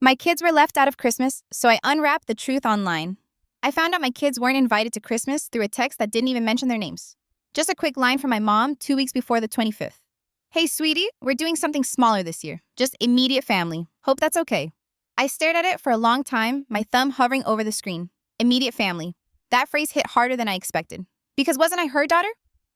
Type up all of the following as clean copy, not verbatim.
My kids were left out of Christmas, so I unwrapped the truth online. I found out my kids weren't invited to Christmas through a text that didn't even mention their names. Just a quick line from my mom 2 weeks before the 25th. Hey, sweetie, we're doing something smaller this year. Just immediate family. Hope that's okay. I stared at it for a long time, my thumb hovering over the screen. Immediate family. That phrase hit harder than I expected. Because wasn't I her daughter?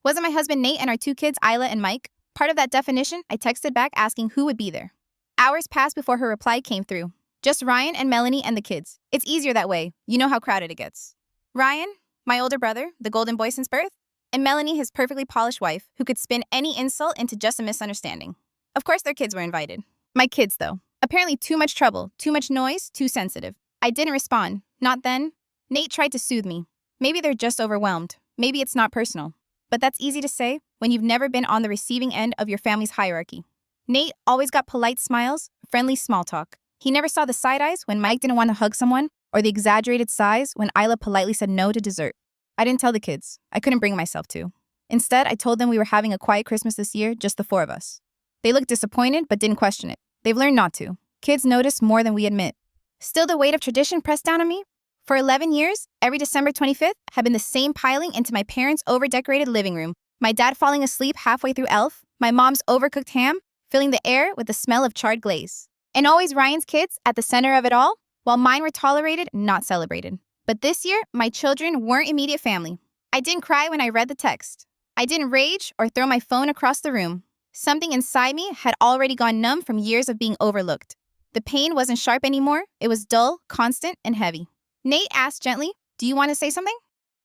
Wasn't my husband Nate and our two kids, Isla and Mike? Part of that definition, I texted back asking who would be there. Hours passed before her reply came through. Just Ryan and Melanie and the kids. It's easier that way. You know how crowded it gets. Ryan, my older brother, the golden boy since birth, and Melanie, his perfectly polished wife, who could spin any insult into just a misunderstanding. Of course, their kids were invited. My kids, though. Apparently too much trouble, too much noise, too sensitive. I didn't respond. Not then. Nate tried to soothe me. Maybe they're just overwhelmed. Maybe it's not personal. But that's easy to say when you've never been on the receiving end of your family's hierarchy. Nate always got polite smiles, friendly small talk. He never saw the side eyes when Mike didn't want to hug someone, or the exaggerated sighs when Isla politely said no to dessert. I didn't tell the kids. I couldn't bring myself to. Instead, I told them we were having a quiet Christmas this year, just the four of us. They looked disappointed, but didn't question it. They've learned not to. Kids notice more than we admit. Still, the weight of tradition pressed down on me. For 11 years, every December 25th had been the same piling into my parents' over-decorated living room, my dad falling asleep halfway through Elf, my mom's overcooked ham, filling the air with the smell of charred glaze. And always Ryan's kids at the center of it all, while mine were tolerated, not celebrated. But this year, my children weren't immediate family. I didn't cry when I read the text. I didn't rage or throw my phone across the room. Something inside me had already gone numb from years of being overlooked. The pain wasn't sharp anymore. It was dull, constant, and heavy. Nate asked gently, "Do you want to say something?"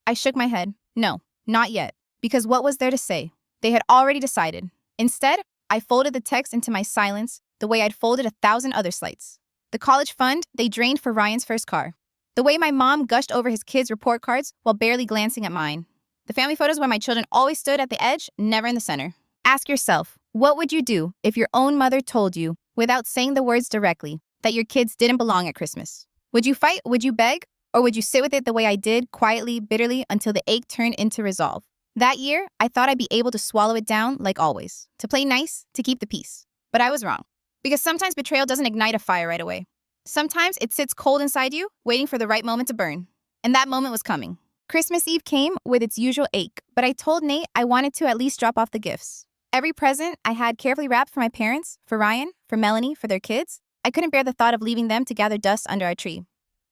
I shook my head. No, not yet. Because what was there to say? They had already decided. Instead, I folded the text into my silence the way I'd folded 1,000 other slights. The college fund they drained for Ryan's first car. The way my mom gushed over his kids' report cards while barely glancing at mine. The family photos where my children always stood at the edge, never in the center. Ask yourself, what would you do if your own mother told you, without saying the words directly, that your kids didn't belong at Christmas? Would you fight? Would you beg? Or would you sit with it the way I did, quietly, bitterly, until the ache turned into resolve? That year, I thought I'd be able to swallow it down like always, to play nice, to keep the peace. But I was wrong. Because sometimes betrayal doesn't ignite a fire right away. Sometimes it sits cold inside you, waiting for the right moment to burn. And that moment was coming. Christmas Eve came with its usual ache, but I told Nate I wanted to at least drop off the gifts. Every present I had carefully wrapped for my parents, for Ryan, for Melanie, for their kids. I couldn't bear the thought of leaving them to gather dust under our tree.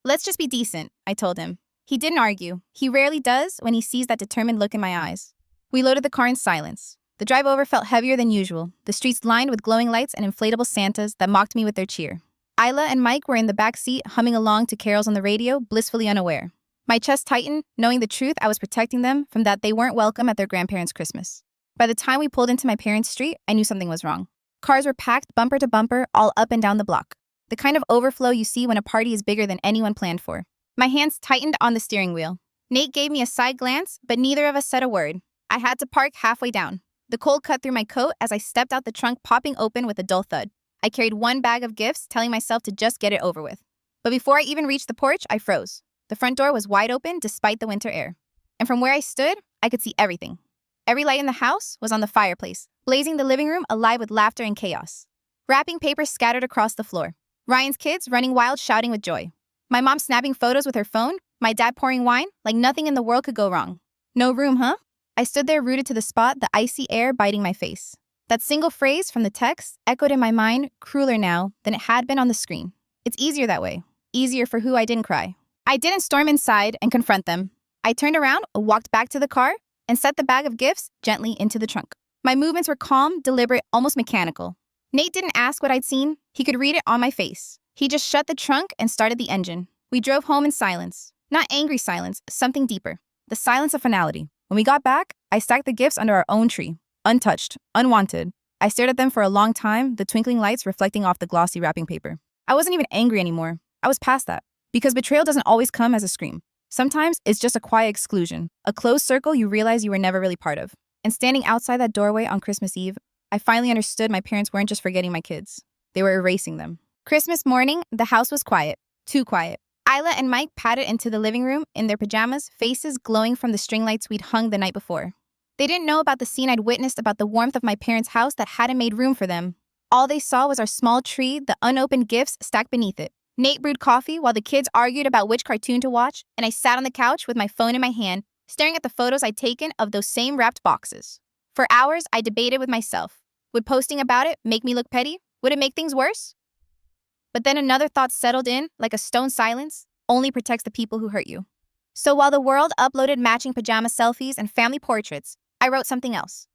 Let's just be decent, I told him. He didn't argue. He rarely does when he sees that determined look in my eyes. We loaded the car in silence. The drive over felt heavier than usual, the streets lined with glowing lights and inflatable Santas that mocked me with their cheer. Isla and Mike were in the back seat, humming along to carols on the radio, blissfully unaware. My chest tightened, knowing the truth I was protecting them from that they weren't welcome at their grandparents' Christmas. By the time we pulled into my parents' street, I knew something was wrong. Cars were packed bumper to bumper, all up and down the block. The kind of overflow you see when a party is bigger than anyone planned for. My hands tightened on the steering wheel. Nate gave me a side glance, but neither of us said a word. I had to park halfway down. The cold cut through my coat as I stepped out the trunk, popping open with a dull thud. I carried one bag of gifts, telling myself to just get it over with. But before I even reached the porch, I froze. The front door was wide open despite the winter air. And from where I stood, I could see everything. Every light in the house was on the fireplace, blazing the living room alive with laughter and chaos. Wrapping paper scattered across the floor. Ryan's kids running wild, shouting with joy. My mom snapping photos with her phone, my dad pouring wine, like nothing in the world could go wrong. No room, huh? I stood there rooted to the spot, the icy air biting my face. That single phrase from the text echoed in my mind, crueler now than it had been on the screen. It's easier that way. Easier for who I didn't cry. I didn't storm inside and confront them. I turned around, walked back to the car, and set the bag of gifts gently into the trunk. My movements were calm, deliberate, almost mechanical. Nate didn't ask what I'd seen. He could read it on my face. He just shut the trunk and started the engine. We drove home in silence. Not angry silence, something deeper. The silence of finality. When we got back, I stacked the gifts under our own tree. Untouched, unwanted. I stared at them for a long time, the twinkling lights reflecting off the glossy wrapping paper. I wasn't even angry anymore. I was past that. Because betrayal doesn't always come as a scream. Sometimes it's just a quiet exclusion, a closed circle you realize you were never really part of. And standing outside that doorway on Christmas Eve, I finally understood my parents weren't just forgetting my kids. They were erasing them. Christmas morning, the house was quiet. Too quiet. Isla and Mike padded into the living room in their pajamas, faces glowing from the string lights we'd hung the night before. They didn't know about the scene I'd witnessed, about the warmth of my parents' house that hadn't made room for them. All they saw was our small tree, the unopened gifts stacked beneath it. Nate brewed coffee while the kids argued about which cartoon to watch, and I sat on the couch with my phone in my hand, staring at the photos I'd taken of those same wrapped boxes. For hours, I debated with myself. Would posting about it make me look petty? Would it make things worse? But then another thought settled in, like a stone silence, only protects the people who hurt you. So while the world uploaded matching pajama selfies and family portraits, I wrote something else.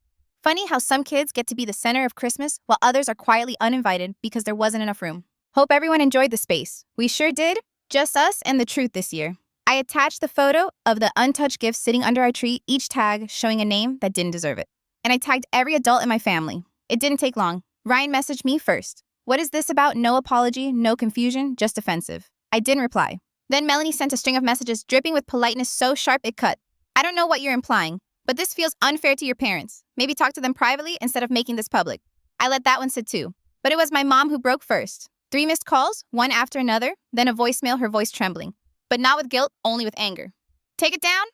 Funny how some kids get to be the center of Christmas while others are quietly uninvited because there wasn't enough room. Hope everyone enjoyed the space. We sure did. Just us and the truth this year. I attached the photo of the untouched gifts sitting under our tree, each tag showing a name that didn't deserve it. And I tagged every adult in my family. It didn't take long. Ryan messaged me first. What is this about? No apology, no confusion, just offensive. I didn't reply. Then Melanie sent a string of messages dripping with politeness so sharp it cut. I don't know what you're implying, but this feels unfair to your parents. Maybe talk to them privately instead of making this public. I let that one sit too. But it was my mom who broke first. 3 missed calls, one after another, then a voicemail, her voice trembling. But not with guilt, only with anger. Take it down?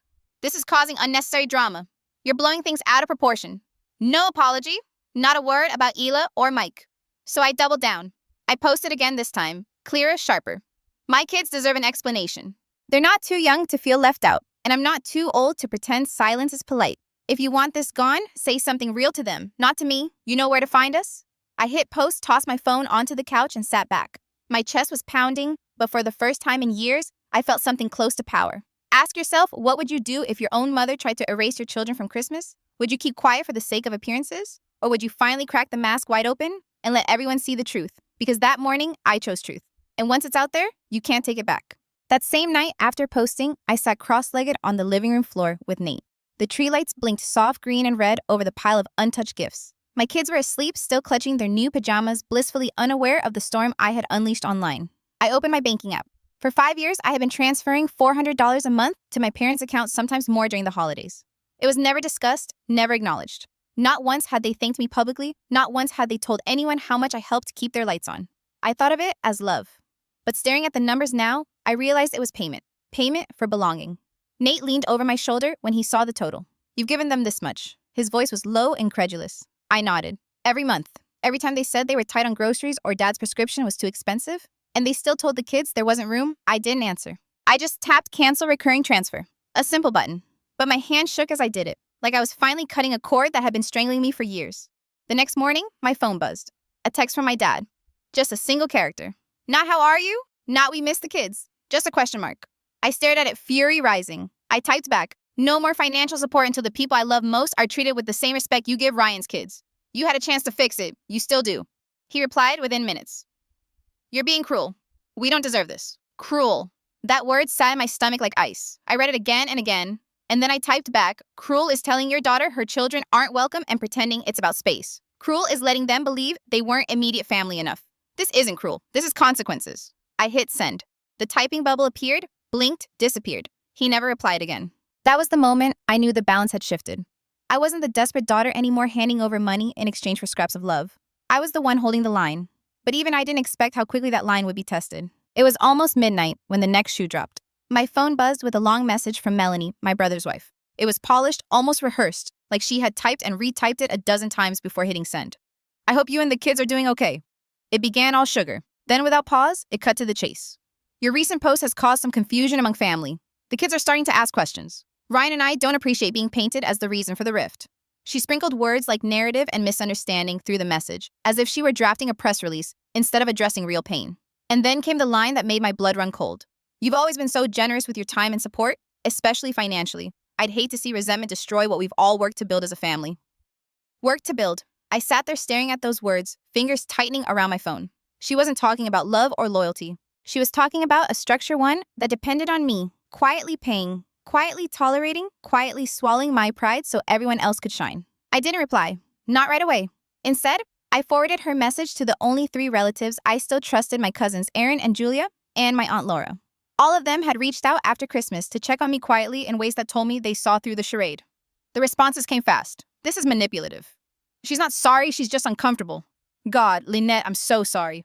This is causing unnecessary drama. You're blowing things out of proportion. No apology, not a word about Ela or Mike. So I doubled down. I posted again this time, clearer, sharper. My kids deserve an explanation. They're not too young to feel left out, and I'm not too old to pretend silence is polite. If you want this gone, say something real to them, not to me. You know where to find us? I hit post, tossed my phone onto the couch, and sat back. My chest was pounding, but for the first time in years, I felt something close to power. Ask yourself, what would you do if your own mother tried to erase your children from Christmas? Would you keep quiet for the sake of appearances? Or would you finally crack the mask wide open and let everyone see the truth? Because that morning, I chose truth. And once it's out there, you can't take it back. That same night, after posting, I sat cross-legged on the living room floor with Nate. The tree lights blinked soft green and red over the pile of untouched gifts. My kids were asleep, still clutching their new pajamas, blissfully unaware of the storm I had unleashed online. I opened my banking app. For 5 years, I had been transferring $400 a month to my parents' account, sometimes more during the holidays. It was never discussed, never acknowledged. Not once had they thanked me publicly, not once had they told anyone how much I helped keep their lights on. I thought of it as love. But staring at the numbers now, I realized it was payment. Payment for belonging. Nate leaned over my shoulder when he saw the total. You've given them this much. His voice was low, incredulous. I nodded. Every month. Every time they said they were tight on groceries or dad's prescription was too expensive, and they still told the kids there wasn't room, I didn't answer. I just tapped cancel recurring transfer. A simple button. But my hand shook as I did it, like I was finally cutting a cord that had been strangling me for years. The next morning, my phone buzzed. A text from my dad. Just a single character. Not how are you? Not we missed the kids. Just a question mark. I stared at it, fury rising. I typed back, no more financial support until the people I love most are treated with the same respect you give Ryan's kids. You had a chance to fix it. You still do. He replied within minutes. You're being cruel. We don't deserve this. Cruel. That word sat in my stomach like ice. I read it again and again, and then I typed back, cruel is telling your daughter her children aren't welcome and pretending it's about space. Cruel is letting them believe they weren't immediate family enough. This isn't cruel. This is consequences. I hit send. The typing bubble appeared, blinked, disappeared. He never replied again. That was the moment I knew the balance had shifted. I wasn't the desperate daughter anymore handing over money in exchange for scraps of love. I was the one holding the line. But even I didn't expect how quickly that line would be tested. It was almost midnight when the next shoe dropped. My phone buzzed with a long message from Melanie, my brother's wife. It was polished, almost rehearsed, like she had typed and retyped it a dozen times before hitting send. I hope you and the kids are doing okay. It began all sugar. Then without pause, it cut to the chase. Your recent post has caused some confusion among family. The kids are starting to ask questions. Ryan and I don't appreciate being painted as the reason for the rift. She sprinkled words like narrative and misunderstanding through the message, as if she were drafting a press release instead of addressing real pain. And then came the line that made my blood run cold. You've always been so generous with your time and support, especially financially. I'd hate to see resentment destroy what we've all worked to build as a family. Work to build. I sat there staring at those words, fingers tightening around my phone. She wasn't talking about love or loyalty. She was talking about a structure one that depended on me, quietly paying, quietly tolerating, quietly swallowing my pride so everyone else could shine. I didn't reply. Not right away. Instead, I forwarded her message to the only 3 relatives I still trusted, my cousins Aaron and Julia, and my Aunt Laura. All of them had reached out after Christmas to check on me quietly in ways that told me they saw through the charade. The responses came fast. This is manipulative. She's not sorry, she's just uncomfortable. God, Lynette, I'm so sorry.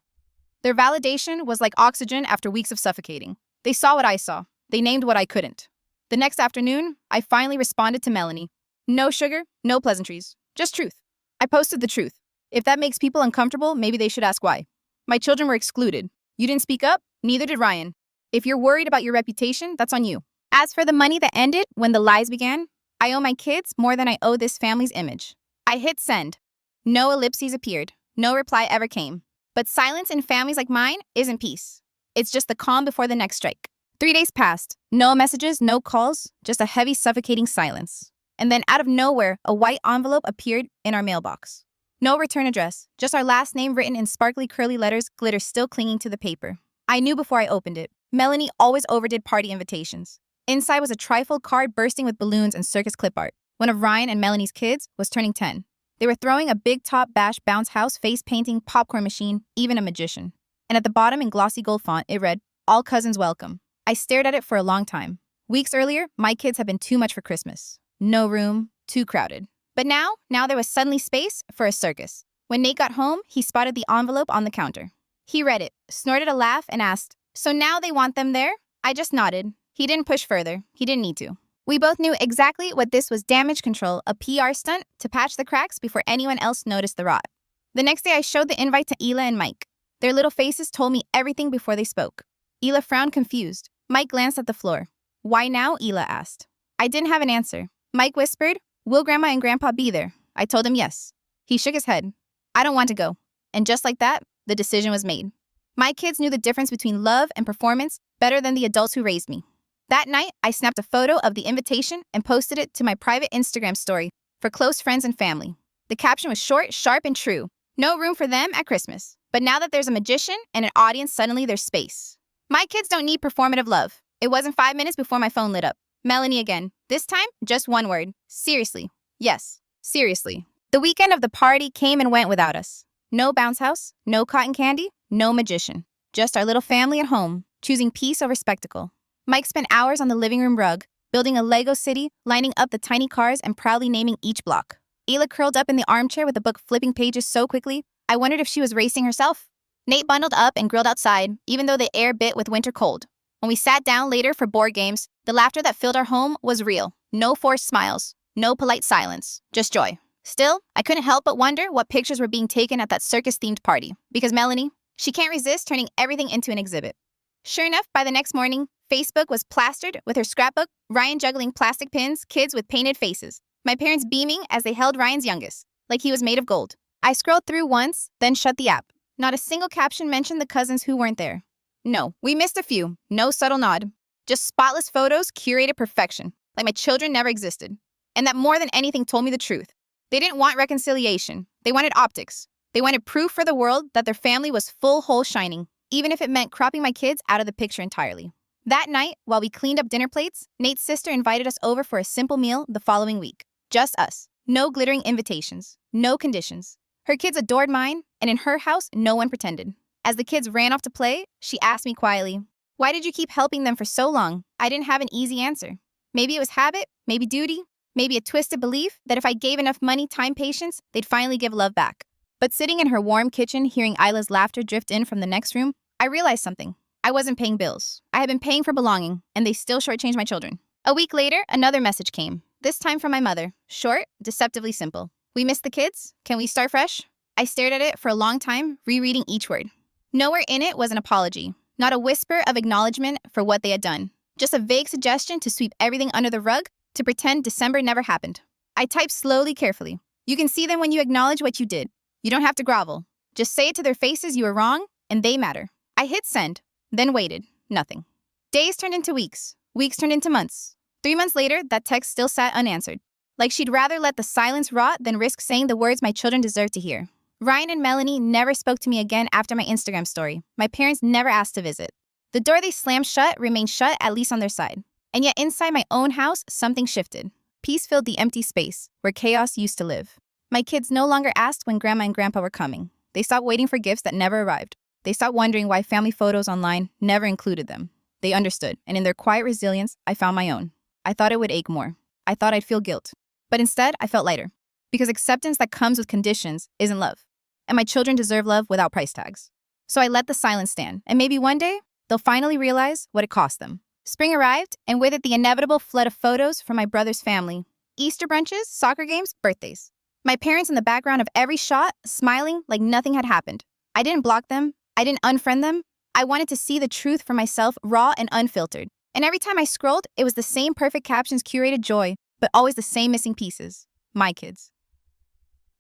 Their validation was like oxygen after weeks of suffocating. They saw what I saw. They named what I couldn't. The next afternoon, I finally responded to Melanie. No sugar, no pleasantries, just truth. I posted the truth. If that makes people uncomfortable, maybe they should ask why. My children were excluded. You didn't speak up? Neither did Ryan. If you're worried about your reputation, that's on you. As for the money that ended when the lies began, I owe my kids more than I owe this family's image. I hit send. No ellipses appeared. No reply ever came. But silence in families like mine isn't peace. It's just the calm before the next strike. 3 days passed. No messages, no calls, just a heavy, suffocating silence. And then out of nowhere, a white envelope appeared in our mailbox. No return address, just our last name written in sparkly curly letters, glitter still clinging to the paper. I knew before I opened it. Melanie always overdid party invitations. Inside was a trifle card bursting with balloons and circus clip art. One of Ryan and Melanie's kids was turning 10. They were throwing a big top bash bounce house, face painting, popcorn machine, even a magician. And at the bottom in glossy gold font, it read, "All cousins welcome." I stared at it for a long time. Weeks earlier, my kids had been too much for Christmas. No room, too crowded. But now there was suddenly space for a circus. When Nate got home, he spotted the envelope on the counter. He read it, snorted a laugh, and asked, "So now they want them there?" I just nodded. He didn't push further. He didn't need to. We both knew exactly what this was: damage control, a PR stunt to patch the cracks before anyone else noticed the rot. The next day, I showed the invite to Ela and Mike. Their little faces told me everything before they spoke. Ela frowned, confused. Mike glanced at the floor. "Why now?" Ela asked. I didn't have an answer. Mike whispered, "Will Grandma and Grandpa be there?" I told him yes. He shook his head. "I don't want to go." And just like that, the decision was made. My kids knew the difference between love and performance better than the adults who raised me. That night, I snapped a photo of the invitation and posted it to my private Instagram story for close friends and family. The caption was short, sharp, and true. No room for them at Christmas. But now that there's a magician and an audience, suddenly there's space. My kids don't need performative love. It wasn't 5 minutes before my phone lit up. Melanie again. This time, just one word. Seriously. Yes, seriously. The weekend of the party came and went without us. No bounce house, no cotton candy, no magician. Just our little family at home, choosing peace over spectacle. Mike spent hours on the living room rug, building a Lego city, lining up the tiny cars and proudly naming each block. Ela curled up in the armchair with the book flipping pages so quickly, I wondered if she was racing herself. Nate bundled up and grilled outside, even though the air bit with winter cold. When we sat down later for board games, the laughter that filled our home was real. No forced smiles, no polite silence, just joy. Still, I couldn't help but wonder what pictures were being taken at that circus-themed party. Because Melanie, she can't resist turning everything into an exhibit. Sure enough, by the next morning, Facebook was plastered with her scrapbook, Ryan juggling plastic pins, kids with painted faces. My parents beaming as they held Ryan's youngest, like he was made of gold. I scrolled through once, then shut the app. Not a single caption mentioned the cousins who weren't there. No, we missed a few. No subtle nod. Just spotless photos, curated perfection, like my children never existed. And that more than anything told me the truth. They didn't want reconciliation. They wanted optics. They wanted proof for the world that their family was full, whole, shining, even if it meant cropping my kids out of the picture entirely. That night, while we cleaned up dinner plates, Nate's sister invited us over for a simple meal the following week. Just us. No glittering invitations. No conditions. Her kids adored mine, and in her house, no one pretended. As the kids ran off to play, she asked me quietly, "Why did you keep helping them for so long?" I didn't have an easy answer. Maybe it was habit, maybe duty, maybe a twisted belief that if I gave enough money, time, patience, they'd finally give love back. But sitting in her warm kitchen, hearing Isla's laughter drift in from the next room, I realized something. I wasn't paying bills. I had been paying for belonging, and they still shortchanged my children. A week later, another message came, this time from my mother. Short, deceptively simple. "We missed the kids? Can we start fresh?" I stared at it for a long time, rereading each word. Nowhere in it was an apology, not a whisper of acknowledgement for what they had done. Just a vague suggestion to sweep everything under the rug, to pretend December never happened. I typed slowly, carefully. You can see them when you acknowledge what you did. You don't have to grovel. Just say it to their faces you were wrong, and they matter. I hit send, then waited. Nothing. Days turned into weeks. Weeks turned into months. 3 months later, that text still sat unanswered. Like she'd rather let the silence rot than risk saying the words my children deserved to hear. Ryan and Melanie never spoke to me again after my Instagram story. My parents never asked to visit. The door they slammed shut remained shut, at least on their side. And yet inside my own house, something shifted. Peace filled the empty space where chaos used to live. My kids no longer asked when Grandma and Grandpa were coming. They stopped waiting for gifts that never arrived. They stopped wondering why family photos online never included them. They understood, and in their quiet resilience, I found my own. I thought it would ache more. I thought I'd feel guilt. But instead, I felt lighter. Because acceptance that comes with conditions isn't love. And my children deserve love without price tags. So I let the silence stand, and maybe one day, they'll finally realize what it cost them. Spring arrived, and with it the inevitable flood of photos from my brother's family. Easter brunches, soccer games, birthdays. My parents in the background of every shot, smiling like nothing had happened. I didn't block them. I didn't unfriend them. I wanted to see the truth for myself, raw and unfiltered. And every time I scrolled, it was the same perfect captions, curated joy, but always the same missing pieces. My kids.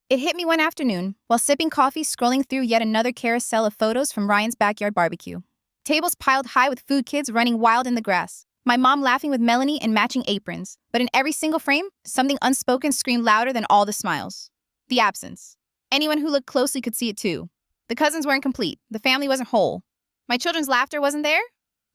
It hit me one afternoon while sipping coffee, scrolling through yet another carousel of photos from Ryan's backyard barbecue. Tables piled high with food, kids running wild in the grass. My mom laughing with Melanie in matching aprons. But in every single frame, something unspoken screamed louder than all the smiles. The absence. Anyone who looked closely could see it too. The cousins weren't complete. The family wasn't whole. My children's laughter wasn't there.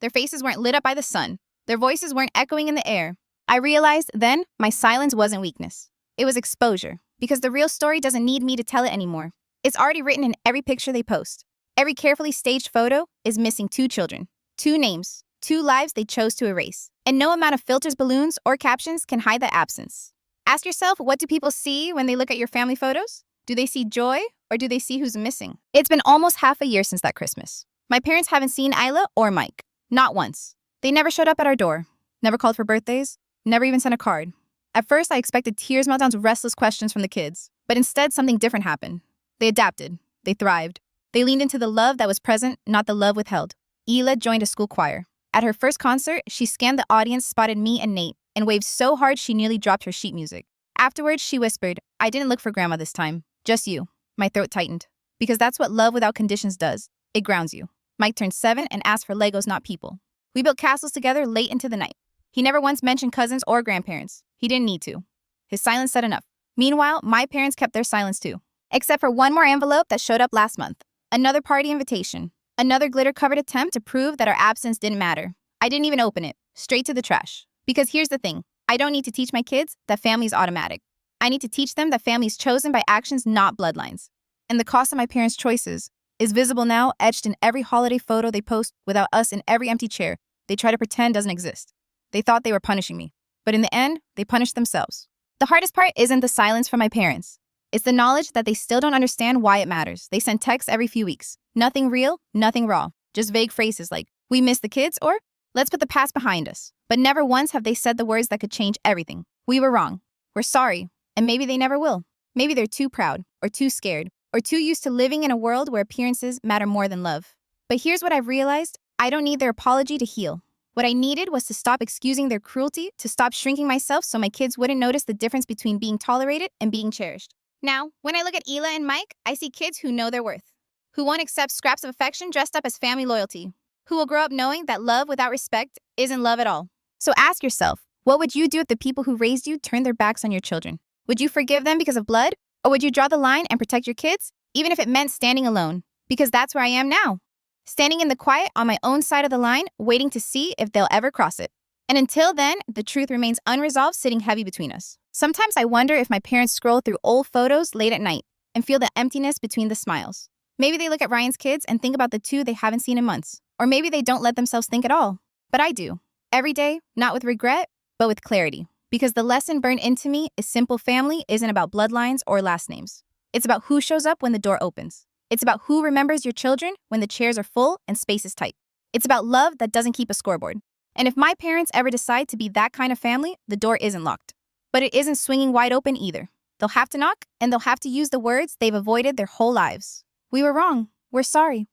Their faces weren't lit up by the sun. Their voices weren't echoing in the air. I realized then my silence wasn't weakness. It was exposure. Because the real story doesn't need me to tell it anymore. It's already written in every picture they post. Every carefully staged photo is missing 2 children, 2 names, 2 lives they chose to erase. And no amount of filters, balloons, or captions can hide that absence. Ask yourself, what do people see when they look at your family photos? Do they see joy, or do they see who's missing? It's been almost half a year since that Christmas. My parents haven't seen Isla or Mike. Not once. They never showed up at our door. Never called for birthdays. Never even sent a card. At first, I expected tears, meltdowns, restless questions from the kids. But instead, something different happened. They adapted. They thrived. They leaned into the love that was present, not the love withheld. Hila joined a school choir. At her first concert, she scanned the audience, spotted me and Nate, and waved so hard she nearly dropped her sheet music. Afterwards, she whispered, "I didn't look for grandma this time. Just you." My throat tightened. Because that's what love without conditions does. It grounds you. Mike turned 7 and asked for Legos, not people. We built castles together late into the night. He never once mentioned cousins or grandparents. He didn't need to. His silence said enough. Meanwhile, my parents kept their silence too. Except for one more envelope that showed up last month. Another party invitation. Another glitter-covered attempt to prove that our absence didn't matter. I didn't even open it. Straight to the trash. Because here's the thing. I don't need to teach my kids that family is automatic. I need to teach them that family is chosen by actions, not bloodlines. And the cost of my parents' choices is visible now, etched in every holiday photo they post without us in every empty chair they try to pretend doesn't exist. They thought they were punishing me. But in the end, they punished themselves. The hardest part isn't the silence from my parents. It's the knowledge that they still don't understand why it matters. They send texts every few weeks. Nothing real, nothing raw. Just vague phrases like, "We miss the kids," or "Let's put the past behind us." But never once have they said the words that could change everything. We were wrong. We're sorry. And maybe they never will. Maybe they're too proud, or too scared, or too used to living in a world where appearances matter more than love. But here's what I've realized. I don't need their apology to heal. What I needed was to stop excusing their cruelty, to stop shrinking myself so my kids wouldn't notice the difference between being tolerated and being cherished. Now, when I look at Hila and Mike, I see kids who know their worth, who won't accept scraps of affection dressed up as family loyalty, who will grow up knowing that love without respect isn't love at all. So ask yourself, what would you do if the people who raised you turned their backs on your children? Would you forgive them because of blood? Or would you draw the line and protect your kids, even if it meant standing alone? Because that's where I am now. Standing in the quiet on my own side of the line, waiting to see if they'll ever cross it. And until then, the truth remains unresolved, sitting heavy between us. Sometimes I wonder if my parents scroll through old photos late at night and feel the emptiness between the smiles. Maybe they look at Ryan's kids and think about the 2 they haven't seen in months. Or maybe they don't let themselves think at all. But I do. Every day, not with regret, but with clarity. Because the lesson burned into me is simple: family isn't about bloodlines or last names. It's about who shows up when the door opens. It's about who remembers your children when the chairs are full and space is tight. It's about love that doesn't keep a scoreboard. And if my parents ever decide to be that kind of family, the door isn't locked. But it isn't swinging wide open either. They'll have to knock, and they'll have to use the words they've avoided their whole lives. We were wrong. We're sorry.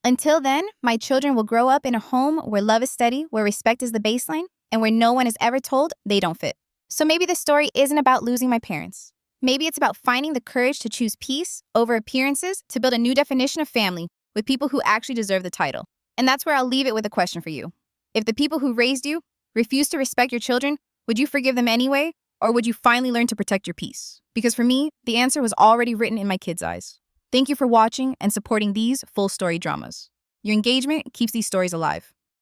Until then, my children will grow up in a home where love is steady, where respect is the baseline, and where no one is ever told they don't fit. So maybe the story isn't about losing my parents. Maybe it's about finding the courage to choose peace over appearances, to build a new definition of family with people who actually deserve the title. And that's where I'll leave it with a question for you. If the people who raised you refuse to respect your children, would you forgive them anyway? Or would you finally learn to protect your peace? Because for me, the answer was already written in my kids' eyes. Thank you for watching and supporting these full story dramas. Your engagement keeps these stories alive.